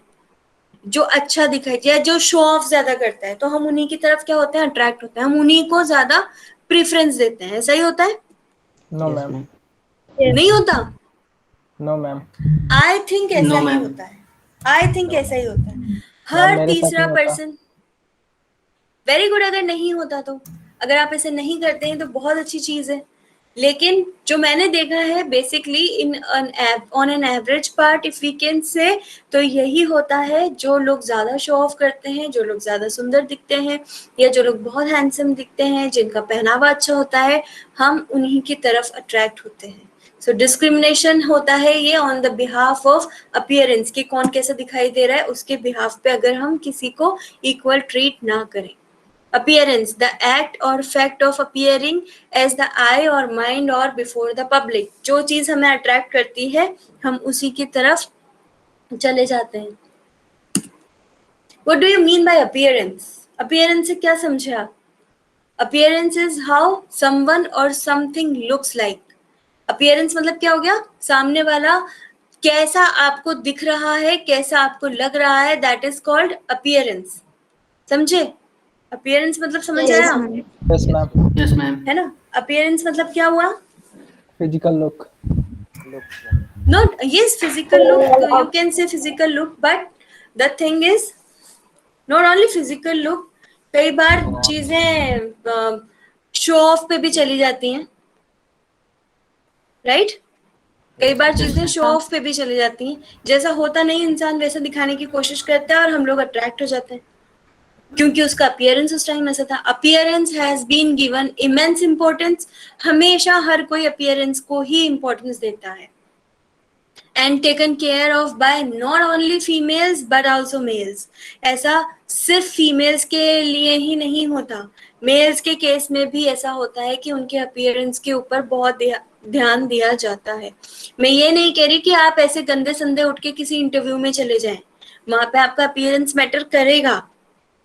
जो अच्छा दिखाई दिया, जो शो ऑफ ज्यादा करता है, तो हम उन्हीं की तरफ क्या होते हैं? अट्रैक्ट होते हैं, हम उन्हीं को ज्यादा प्रेफरेंस देते हैं। ऐसा ही होता है? No, Yes, ma'am. ma'am. नहीं होता? No, ma'am. आई थिंक ऐसा No, ही ma'am. होता है। आई थिंक ऐसा ही होता है। हर मेरे साथ तीसरा नहीं होता। Person, very good. अगर नहीं होता तो, अगर आप ऐसे नहीं करते हैं तो बहुत अच्छी चीज है। लेकिन जो मैंने देखा है basically in on an average part if we can say, तो यही होता है। जो लोग ज्यादा शो ऑफ करते हैं, जो लोग ज्यादा सुंदर दिखते हैं, या जो लोग बहुत हैंडसम दिखते हैं, जिनका पहनावा अच्छा होता है, हम उन्हीं की तरफ अट्रैक्ट होते हैं। सो डिस्क्रिमिनेशन होता है ये on the behalf of appearance, कि कौन कैसा दिखाई दे रहा है उसके बिहाफ पे, अगर हम किसी को इक्वल ट्रीट ना करें। Appearance, the act or fact of appearing as the eye or mind or before the public. जो चीज हमें अट्रैक्ट करती है हम उसी की तरफ चले जाते हैं. What do you mean by appearance? Appearance से क्या समझे आप? Appearance is how someone or something looks like. Appearance मतलब क्या हो गया? सामने वाला कैसा आपको दिख रहा है, कैसा आपको लग रहा है, that is called appearance. समझे? Appearance मतलब समझ Yes, आया? ma'am. Yes, ma'am. Yes, ma'am. है ना? Appearance मतलब क्या हुआ? Physical look. Not, yes, physical look, you can say physical look, but the thing is not only physical look, कई बार चीजें शो ऑफ पे भी चली जाती हैं, राइट? कई बार चीजें शो ऑफ पे भी चली जाती हैं, जैसा होता नहीं इंसान वैसा दिखाने की कोशिश करता है और हम लोग अट्रैक्ट हो जाते हैं क्योंकि उसका अपीयरेंस उस टाइम ऐसा था. Appearance has been given immense importance. हमेशा हर कोई अपीयरेंस को ही इंपॉर्टेंस देता है. And taken care of by not only females but also males. ऐसा सिर्फ फीमेल्स के लिए ही नहीं होता, मेल्स के केस में भी ऐसा होता है कि उनके अपीयरेंस के ऊपर बहुत ध्यान दिया जाता है. मैं ये नहीं कह रही कि आप ऐसे गंदे संदे उठ के किसी इंटरव्यू में चले जाएं, वहां पे आपका अपीयरेंस मैटर करेगा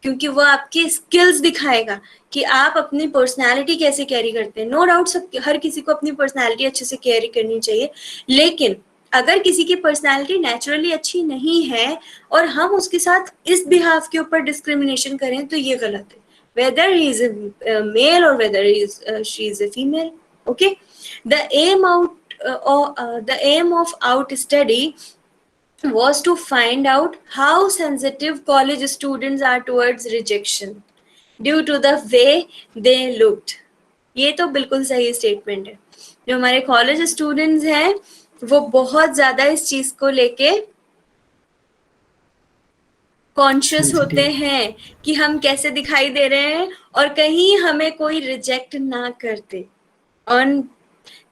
क्योंकि वो आपकी स्किल्स दिखाएगा कि आप अपनी पर्सनालिटी कैसे कैरी करते हैं. नो डाउट हर किसी को अपनी पर्सनालिटी अच्छे से कैरी करनी चाहिए, लेकिन अगर किसी की पर्सनालिटी नेचुरली अच्छी नहीं है और हम उसके साथ इस बिहाफ के ऊपर डिस्क्रिमिनेशन करें तो ये गलत है, whether he is a male or whether she is a female. Okay, the aim of out study was to find out how sensitive college students are towards rejection due to the way they looked. ये तो बिल्कुल सही statement है. जो हमारे college students हैं वो बहुत ज्यादा इस चीज को लेके कॉन्शियस होते हैं कि हम कैसे दिखाई दे रहे हैं और कहीं हमें कोई रिजेक्ट ना कर दे. और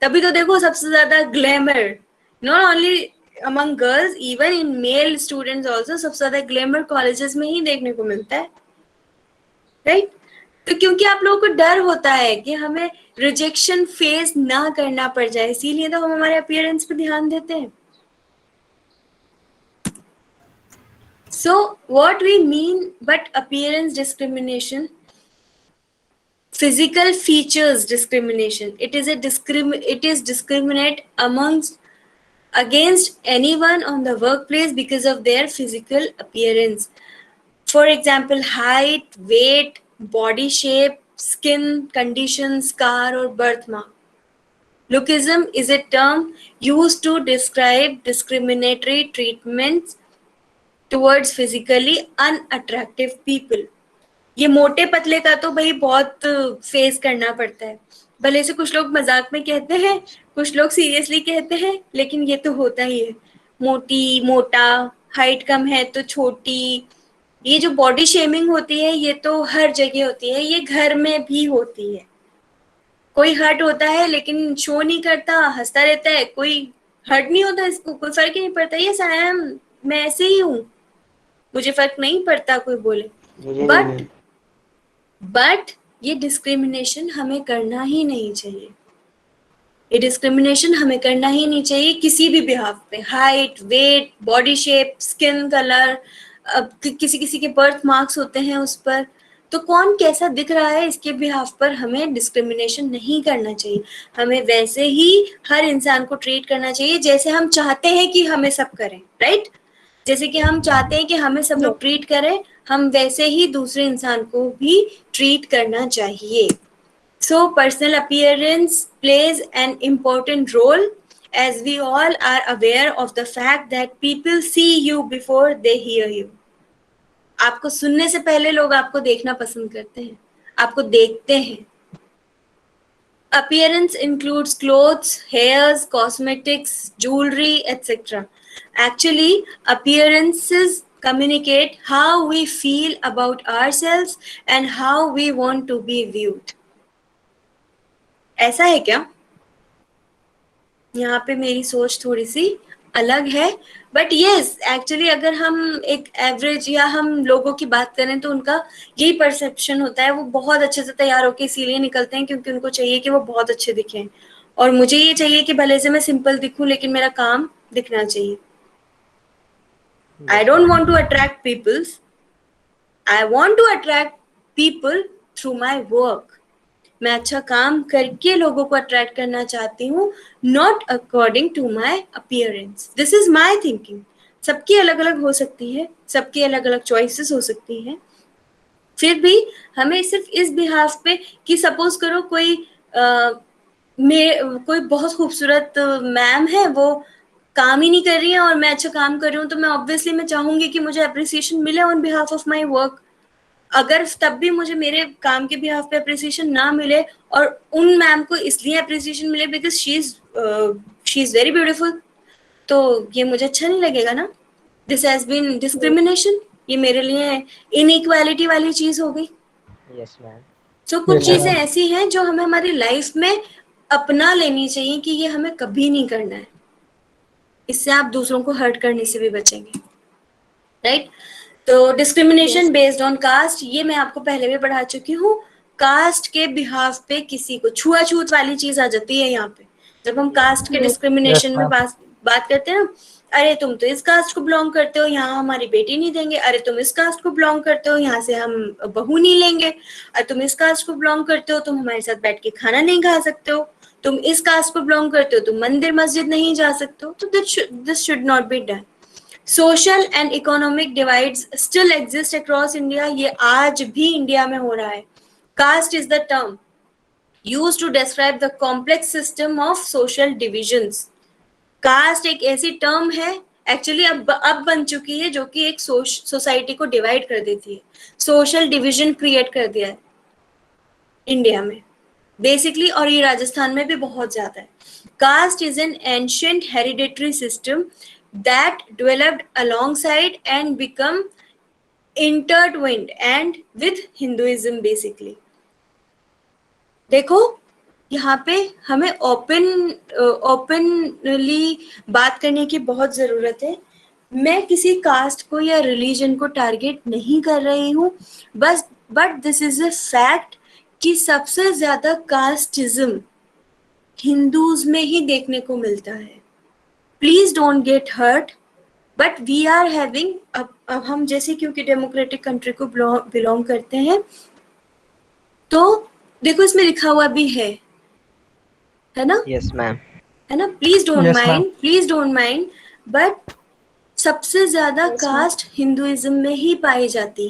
तभी तो देखो सबसे ज्यादा glamour not only among girls, even in male students also, सबसे ज्यादा ग्लैमर कॉलेजेस में ही देखने को मिलता है, राइट? तो क्योंकि आप लोगों को डर होता है कि हमें रिजेक्शन फेस ना करना पड़ जाए, इसीलिए तो हम हमारे अपीयरेंस पे ध्यान देते हैं. So what we mean but appearance discrimination, physical features discrimination, it is discriminate against anyone on the workplace because of their physical appearance. For example, height, weight, body shape, skin condition, scar or birthmark. Lookism is a term used to describe discriminatory treatments towards physically unattractive people. ये मोटे पतले का तो भाई बहुत face करना पड़ता है, भले से कुछ लोग मजाक में कहते हैं, कुछ लोग सीरियसली कहते हैं, लेकिन ये तो होता ही है. मोटी मोटा, हाइट कम है तो छोटी, ये जो बॉडी शेमिंग होती है ये तो हर जगह होती है, ये घर में भी होती है. कोई हर्ट होता है लेकिन शो नहीं करता, हंसता रहता है, कोई हर्ट नहीं होता, इसको कोई फर्क ही नहीं पड़ता, ये सायम मैं ऐसे ही हूँ, मुझे फर्क नहीं पड़ता कोई बोले. बट ये डिस्क्रिमिनेशन हमें करना ही नहीं चाहिए. ये डिस्क्रिमिनेशन हमें करना ही नहीं चाहिए किसी भी बिहाफ पे. Height, weight, body shape, skin colour, किसी किसी के बर्थ मार्क्स होते हैं उस पर, तो कौन कैसा दिख रहा है इसके बिहाफ पर हमें डिस्क्रिमिनेशन नहीं करना चाहिए. हमें वैसे ही हर इंसान को ट्रीट करना चाहिए जैसे हम चाहते हैं कि हमें सब करें, राइट? जैसे कि हम चाहते हैं कि हमें सब लोग ट्रीट करें, हम वैसे ही दूसरे इंसान को भी ट्रीट करना चाहिए. So personal appearance plays an important role as we all are aware of the fact that people see you before they hear you. आपको सुनने से पहले लोग आपको देखना पसंद करते हैं, आपको देखते हैं. Appearance includes clothes, hairs, cosmetics, jewelry, etc. Actually, appearances communicate how we feel about ourselves and how we want to be viewed. ऐसा है क्या? यहाँ पे मेरी सोच थोड़ी सी अलग है। बट यस, एक्चुअली अगर हम एक एवरेज या हम लोगों की बात करें तो उनका यही परसेप्शन होता है, वो बहुत अच्छे से तैयार होके इसीलिए निकलते हैं क्योंकि उनको चाहिए कि वो बहुत अच्छे दिखें, और मुझे ये चाहिए कि भले से मैं सिंपल दिखूं लेकिन मेरा काम दिखना चाहिए। I don't want to attract peoples, I want to attract people through my work. मैं अच्छा काम करके लोगों को अट्रैक्ट करना चाहती हूँ, not according to my appearance. This is my thinking. सबकी अलग अलग हो सकती है, सबकी अलग अलग चॉइसेस हो सकती है, फिर भी हमें सिर्फ इस बिहाफ पे कि सपोज करो कोई कोई बहुत खूबसूरत मैम है, वो काम ही नहीं कर रही है और मैं अच्छा काम कर रही हूँ, तो मैं ऑब्वियसली मैं चाहूंगी कि मुझे अप्रिसिएशन मिले on behalf of my work. अगर तब भी मुझे मेरे काम के बिहाफ पे अप्रिसिएशन ना मिले और उन मैम को इसलिए अप्रिसिएशन मिले because she is very beautiful, तो ये मुझे अच्छा नहीं लगेगा ना। दिस हैज बीन डिस्क्रिमिनेशन, ये मेरे लिए इनइक्वालिटी वाली चीज हो गई। Yes ma'am. तो कुछ Yes, चीजें ma'am. ऐसी हैं जो हमें हमारी लाइफ में अपना लेनी चाहिए कि ये हमें कभी नहीं करना है, इससे आप दूसरों को हर्ट करने से भी बचेंगे, राइट। तो डिस्क्रिमिनेशन बेस्ड ऑन कास्ट, ये मैं आपको पहले भी पढ़ा चुकी हूँ। कास्ट के बिहाफ पे किसी को छुआछूत वाली चीज आ जाती है यहाँ पे, जब हम कास्ट के डिस्क्रिमिनेशन Yes, में ma'am. बात करते हैं ना। अरे तुम तो इस कास्ट को बिलोंग करते हो, यहाँ हमारी बेटी नहीं देंगे। अरे तुम इस कास्ट को बिलोंग करते हो, यहाँ से हम बहू नहीं लेंगे। अरे तुम इस कास्ट को बिलोंग करते हो, तुम हमारे साथ बैठ के खाना नहीं खा सकते हो। तुम इस कास्ट को बिलोंग करते हो, तुम मंदिर मस्जिद नहीं जा सकते हो। तो this should not be done. Social and economic divides still exist across India, ये आज भी इंडिया में हो रहा है। Caste is the term used to describe the complex system of social divisions. Caste एक ऐसी टर्म है एक्चुअली अब बन चुकी है जो कि एक सोसाइटी को डिवाइड कर देती है, सोशल डिविजन क्रिएट कर दिया है इंडिया में बेसिकली, और ये राजस्थान में भी बहुत ज्यादा है। Caste is an ancient hereditary system that developed alongside and become intertwined and with Hinduism basically। देखो यहाँ पे हमें ओपनली बात करने की बहुत जरूरत है। मैं किसी कास्ट को या रिलीजन को टारगेट नहीं कर रही हूँ, बस but this is a fact कि सबसे ज्यादा कास्टिज्म हिंदूज में ही देखने को मिलता है। Please don't get hurt, but we are having, अब हम जैसे क्योंकि डेमोक्रेटिक कंट्री को बिलोंग करते हैं, तो देखो इसमें लिखा हुआ भी है ना। Yes ma'am. है ना, please don't Yes, mind, ma'am. Please don't mind. But सबसे ज्यादा कास्ट हिंदुइज्म में ही पाई जाती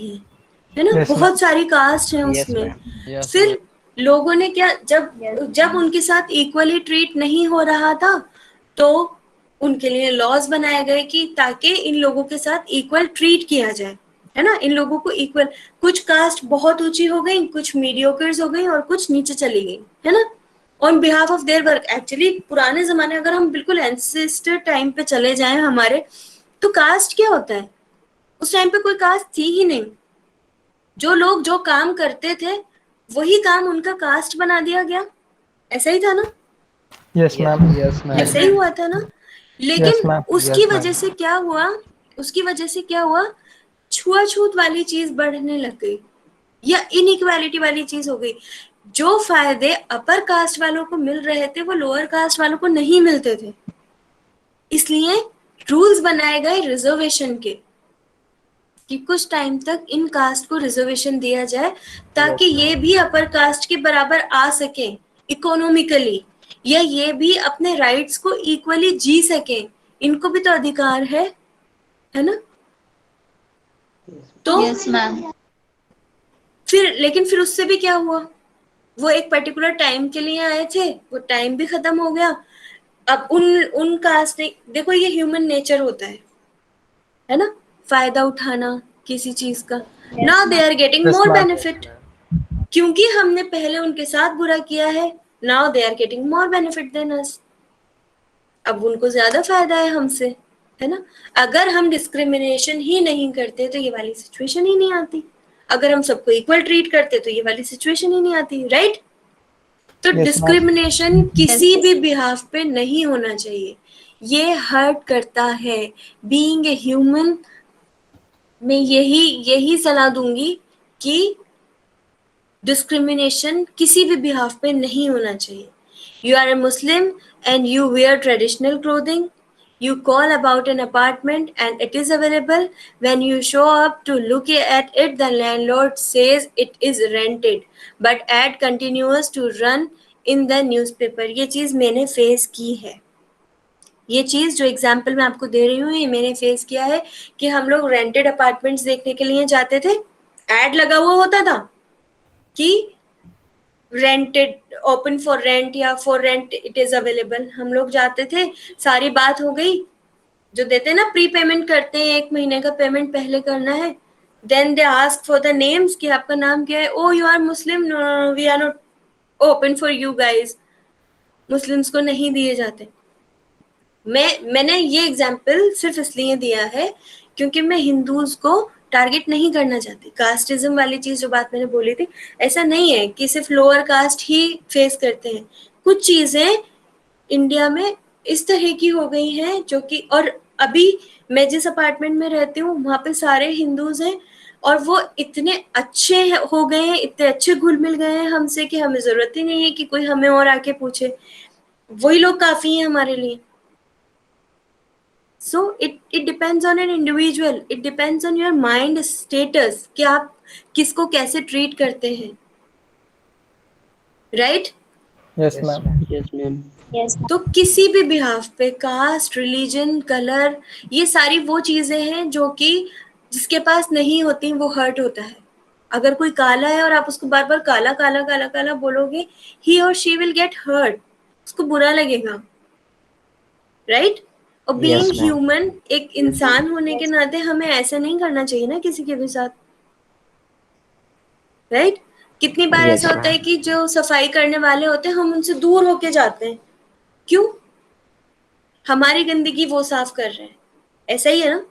है ना। Yes, बहुत ma'am. सारी कास्ट हैं यस उसमें। मैम। फिर लोगों ने क्या, जब उनके साथ इक्वली ट्रीट नहीं हो रहा था तो उनके लिए लॉज बनाए गए कि ताकि इन लोगों के साथ इक्वल ट्रीट किया जाए, है ना। इन लोगों को इक्वल, कुछ कास्ट बहुत ऊंची हो गई, कुछ मीडियोकर्स हो गई और कुछ नीचे चली गई, है ना, on behalf of their work. Actually पुराने जमाने, अगर हम बिल्कुल एंसेस्टर टाइम पे चले जाएं हमारे, तो कास्ट क्या होता है? उस टाइम पे कोई कास्ट थी ही नहीं। जो लोग जो काम करते थे वही काम उनका कास्ट बना दिया गया, ऐसा ही था ना। Yes, ma'am. Yes, ma'am. ऐसा ही हुआ था ना। लेकिन Yes, ma'am. उसकी Yes, वजह ma'am. से क्या हुआ, उसकी वजह से क्या हुआ, छुआछूत वाली चीज बढ़ने लग गई या इनइक्वालिटी वाली चीज हो गई। जो फायदे अपर कास्ट वालों को मिल रहे थे वो लोअर कास्ट वालों को नहीं मिलते थे, इसलिए रूल्स बनाए गए रिजर्वेशन के कि कुछ टाइम तक इन कास्ट को रिजर्वेशन दिया जाए ताकि ये भी अपर कास्ट के बराबर आ सके इकोनॉमिकली, या ये भी अपने राइट्स को इक्वली जी सके। इनको भी तो अधिकार है ना। तो Yes, ma'am. लेकिन फिर उससे भी क्या हुआ, वो एक पर्टिकुलर टाइम के लिए आए थे, वो टाइम भी खत्म हो गया। अब उन कास्ट ने, देखो ये ह्यूमन नेचर होता है ना, फायदा उठाना किसी चीज का। Now they are getting Yes, more ma'am. Benefit, क्योंकि हमने पहले उनके साथ बुरा किया है। Now they are getting more benefit than us, अब उनको ज्यादा फायदा है हमसे, है ना। अगर हम डिस्क्रिमिनेशन ही नहीं करते तो ये वाली सिचुएशन ही नहीं आती। अगर हम सबको इक्वल ट्रीट करते तो ये वाली सिचुएशन ही नहीं आती, राइट। तो Yes, ma'am. डिस्क्रिमिनेशन किसी भी बिहाफ पे नहीं होना चाहिए। ये हर्ट करता है। बीइंग ए ह्यूमन, मैं यही सलाह दूंगी कि डिस्क्रिमिनेशन किसी भी बिहाफ पे नहीं होना चाहिए। You are a Muslim and you wear traditional clothing. You call about an apartment and it is available. When you show up to look at it, the landlord says it is rented. But ad continues to run in the newspaper. ये चीज़ मैंने face की है। ये चीज़ जो example मैं आपको दे रही हूँ ये मैंने फेस किया है कि हम लोग रेंटेड अपार्टमेंट्स देखने के लिए जाते थे, एड लगा हुआ होता था कि रेंटेड, ओपन फॉर रेंट या for rent it is available. हम लोग जाते थे, सारी बात हो गई, जो देते हैं ना प्री पेमेंट करते हैं, 1 महीने का पेमेंट पहले करना है, then they ask for the names कि आपका नाम क्या है, oh you are Muslim, no we are not open for you guys, Muslims को नहीं दिए जाते। मैंने ये एग्जाम्पल सिर्फ इसलिए दिया है क्योंकि मैं हिंदूज को टारगेट नहीं करना चाहती। कास्टिज्म वाली चीज जो बात मैंने बोली थी, ऐसा नहीं है कि सिर्फ लोअर कास्ट ही फेस करते हैं। कुछ चीजें इंडिया में इस तरह की हो गई हैं जो कि, और अभी मैं जिस अपार्टमेंट में रहती हूँ वहां पे सारे हिंदूज हैं और वो इतने अच्छे हो गए हैं, इतने अच्छे घुल मिल गए हैं हमसे कि हमें जरूरत ही नहीं है कि कोई हमें और आके पूछे, वही लोग काफी हैं हमारे लिए। So it depends on an individual, it depends on your mind status कि आप किसको कैसे ट्रीट करते हैं, right? Yes, ma'am. Yes, ma'am. Yes. तो किसी भी बिहाफ पे कास्ट, रिलीजन, कलर, ये सारी वो चीजें हैं जो कि जिसके पास नहीं होती वो हर्ट होता है। अगर कोई काला है और आप उसको बार बार काला काला काला काला बोलोगे, ही और शी विल गेट हर्ट, उसको बुरा लगेगा, राइट? और बीइंग Yes, ma'am. ह्यूमन, एक इंसान होने के नाते हमें ऐसे नहीं करना चाहिए ना किसी के भी साथ, राइट? कितनी बार Yes, ऐसा होता है ma'am. कि जो सफाई करने वाले होते हैं हम उनसे दूर होके जाते हैं, क्यों? हमारी गंदगी वो साफ कर रहे हैं, ऐसा ही है ना?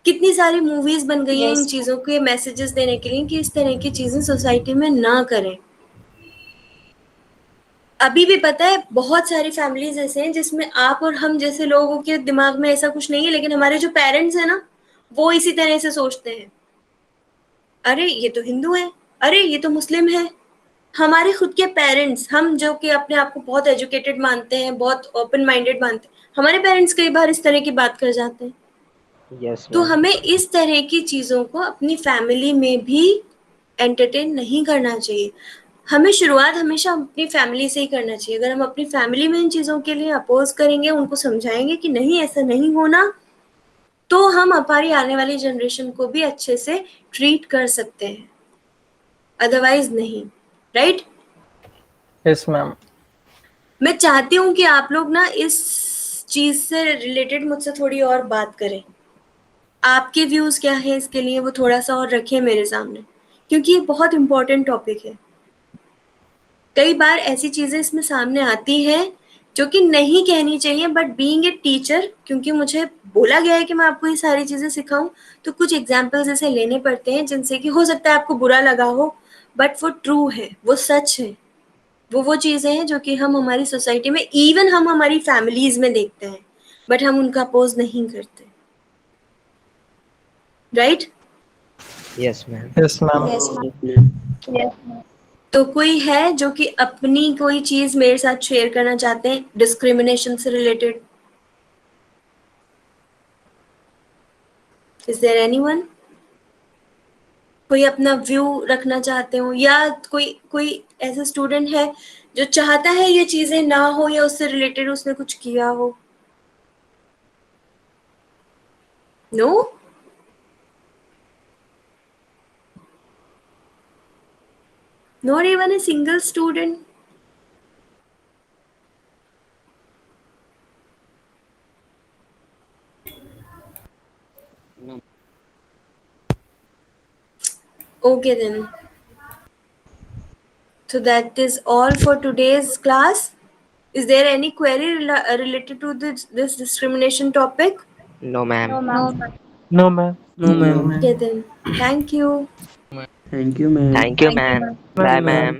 कितनी सारी मूवीज बन गई हैं इन Yes. चीजों के मैसेजेस देने के लिए कि इस तरह की चीजें सोसाइटी में ना करें। अभी भी पता है बहुत सारी फैमिलीज ऐसे हैं जिसमें आप और हम जैसे लोगों के दिमाग में ऐसा कुछ नहीं है, लेकिन हमारे जो पेरेंट्स हैं ना वो इसी तरह से सोचते हैं, अरे ये तो हिंदू है, अरे ये तो मुस्लिम है। हमारे खुद के पेरेंट्स, हम जो कि अपने आप को बहुत एजुकेटेड मानते हैं, बहुत ओपन माइंडेड मानते हैं, हमारे पेरेंट्स कई बार इस तरह की बात कर जाते हैं। Yes, तो ma'am. हमें इस तरह की चीजों को अपनी फैमिली में भी एंटरटेन नहीं करना चाहिए। हमें शुरुआत हमेशा अपनी फैमिली से ही करना चाहिए। अगर हम अपनी फैमिली में इन चीजों के लिए अपोज करेंगे, उनको समझाएंगे कि नहीं ऐसा नहीं होना, तो हम हमारी आने वाली जनरेशन को भी अच्छे से ट्रीट कर सकते हैं, अदरवाइज नहीं, राइट? Yes, ma'am. मैं चाहती हूँ कि आप लोग ना इस चीज से रिलेटेड मुझसे थोड़ी और बात करें। आपके व्यूज क्या है इसके लिए वो थोड़ा सा और रखें मेरे सामने, क्योंकि ये बहुत इंपॉर्टेंट टॉपिक है। कई बार ऐसी चीजें इसमें सामने आती हैं जो कि नहीं कहनी चाहिए, बट बीइंग ए टीचर, क्योंकि मुझे बोला गया है कि मैं आपको ये सारी चीजें सिखाऊं, तो कुछ एग्जाम्पल्स ऐसे लेने पड़ते हैं जिनसे कि हो सकता है आपको बुरा लगा हो, बट वो ट्रू है, वो सच है। वो चीजें हैं जो कि हम हमारी सोसाइटी में, इवन हम हमारी फैमिलीज में देखते हैं, बट हम उनका अपोज नहीं करते, right? Yes, ma'am. Yes, ma'am. Yes, ma'am. Yes, ma'am. Yes, ma'am. तो कोई है जो कि अपनी कोई चीज मेरे साथ शेयर करना चाहते हैं डिस्क्रिमिनेशन से रिलेटेड? Is there anyone? कोई अपना व्यू रखना चाहते हो, या कोई ऐसा स्टूडेंट है जो चाहता है ये चीजें ना हो या उससे रिलेटेड उसने कुछ किया हो? No? Not even a single student? No. Okay then. So that is all for today's class. Is there any query related to this discrimination topic? No, ma'am. No, ma'am. No, ma'am. No, ma'am. Okay then. Thank you. Thank you, ma'am. Thank you, Thank you, ma'am. ma'am. Bye, Ma'am. ma'am.